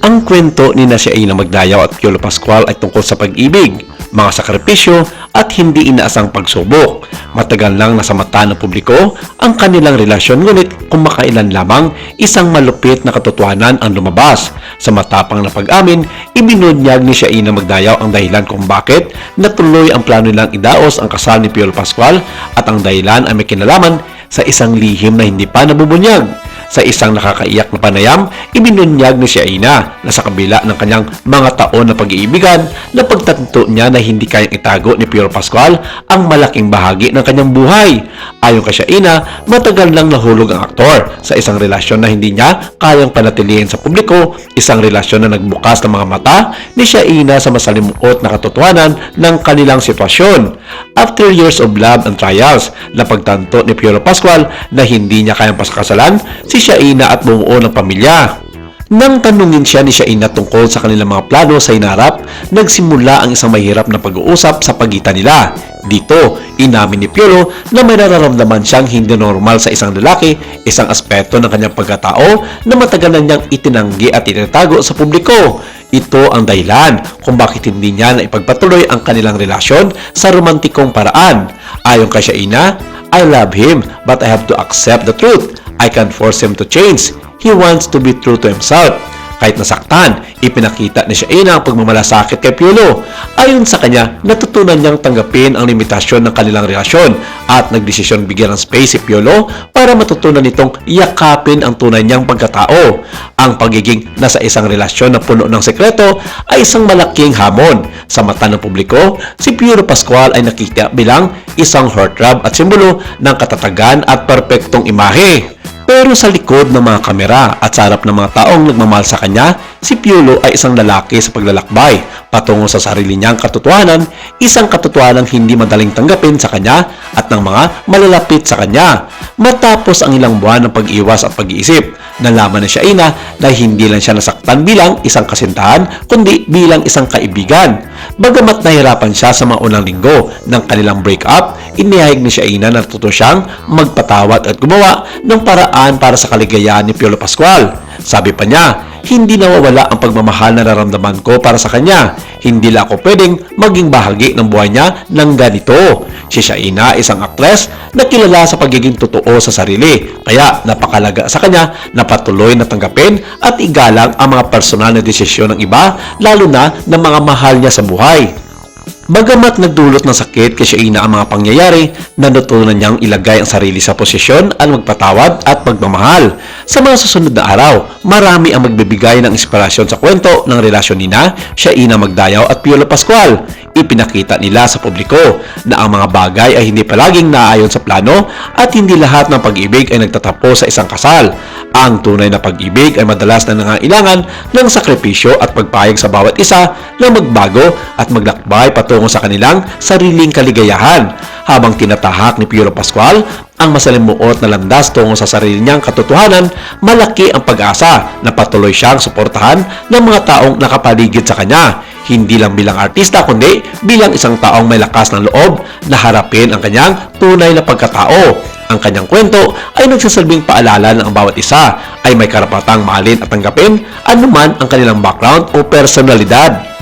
Ang kwento ni Shaina Magdayaw at Piolo Pascual ay tungkol sa pag-ibig, mga sakripisyo at hindi inaasang pagsubok. Matagal lang nasa mata ng publiko ang kanilang relasyon, ngunit kumakailan lamang isang malupit na katotohanan ang lumabas. Sa matapang na pag-amin, ibinunyag ni Shaina Magdayaw ang dahilan kung bakit natuloy ang plano nilang idaos ang kasal ni Piolo Pascual, at ang dahilan ay may kinalaman sa isang lihim na hindi pa nabubunyag. Sa isang nakakaiyak na panayam, ibinunyag ni Shaina na sa kabila ng kanyang mga taon na pag-iibigan, na pagtanto niya na hindi kayang itago ni Piolo Pascual ang malaking bahagi ng kanyang buhay. Ayon kay Shaina, matagal nang nahulog ang aktor sa isang relasyon na hindi niya kayang panatilihin sa publiko, isang relasyon na nagbukas ng mga mata ni Shaina sa masalimuot na katotohanan ng kanilang sitwasyon. After years of love and trials, napagtanto ni Piolo Pascual na hindi niya kayang pasakasalan si Shaina at bumuo ng pamilya. Nang tanungin siya ni Shaina tungkol sa kanilang mga plano sa hinarap, nagsimula ang isang mahirap na pag-uusap sa pagitan nila. Dito, inamin ni Piolo na may nararamdaman siyang hindi normal sa isang lalaki, isang aspeto ng kanyang pagkatao na matagal na niyang itinanggi at itinatago sa publiko. Ito ang dahilan kung bakit hindi niya na ipagpatuloy ang kanilang relasyon sa romantikong paraan. Ayon kay Shaina, "I love him, but I have to accept the truth. I can't force him to change. He wants to be true to himself." Kahit nasaktan, ipinakita ni Shaina ang pagmamalasakit kay Piolo. Ayon sa kanya, natutunan niyang tanggapin ang limitasyon ng kanilang relasyon at nagdesisyon bigyan ng space si Piolo para matutunan nitong yakapin ang tunay niyang pagkatao. Ang pagiging nasa isang relasyon na puno ng sekreto ay isang malaking hamon. Sa mata ng publiko, si Piolo Pascual ay nakita bilang isang heartthrob at simbolo ng katatagan at perpektong imahe. Pero sa likod ng mga kamera at sa harap ng mga taong nagmamahal sa kanya, si Piolo ay isang lalaki sa paglalakbay patungo sa sarili niyang katotohanan, isang katotohanan hindi madaling tanggapin sa kanya at ng mga malalapit sa kanya. Matapos ang ilang buwan ng pag-iwas at pag-iisip, nalaman ni Shaina na hindi lang siya nasaktan bilang isang kasintahan, kundi bilang isang kaibigan. Bagamat nahirapan siya sa mga unang linggo ng kanilang breakup, inihayag ni Shaina na natuto siyang magpatawad at gumawa ng paraan para sa kaligayahan ni Piolo Pascual. Sabi pa niya, "Hindi nawawala ang pagmamahal na nararamdaman ko para sa kanya. Hindi lang ako pwedeng maging bahagi ng buhay niya ng ganito." Si Shaina, isang aktres na kilala sa pagiging totoo sa sarili, kaya napakalaga sa kanya na patuloy na tanggapin at igalang ang mga personal na desisyon ng iba, lalo na ng mga mahal niya sa buhay. Bagamat nagdulot ng sakit kay Shaina ang mga pangyayari, natutunan niyang ilagay ang sarili sa posisyon at magpatawad at magmamahal. Sa mga susunod na araw, marami ang magbibigay ng inspirasyon sa kwento ng relasyon ni Shaina Magdayaw at Piolo Pascual. Ipinakita nila sa publiko na ang mga bagay ay hindi palaging naayon sa plano at hindi lahat ng pag-ibig ay nagtatapos sa isang kasal. Ang tunay na pag-ibig ay madalas na nangailangan ng sakripisyo at pagpayag sa bawat isa na magbago at maglakbay patungo sa kanilang sariling kaligayahan. Habang tinatahak ni Piolo Pascual ang masalimuot na landas tungo sa sarili niyang katotohanan, malaki ang pag-asa na patuloy siyang suportahan ng mga taong nakapaligid sa kanya. Hindi lang bilang artista, kundi bilang isang taong may lakas ng loob na harapin ang kanyang tunay na pagkatao. Ang kanyang kwento ay nagsasalbing paalala na ang bawat isa ay may karapatang mahalin at tanggapin anuman ang kanilang background o personalidad.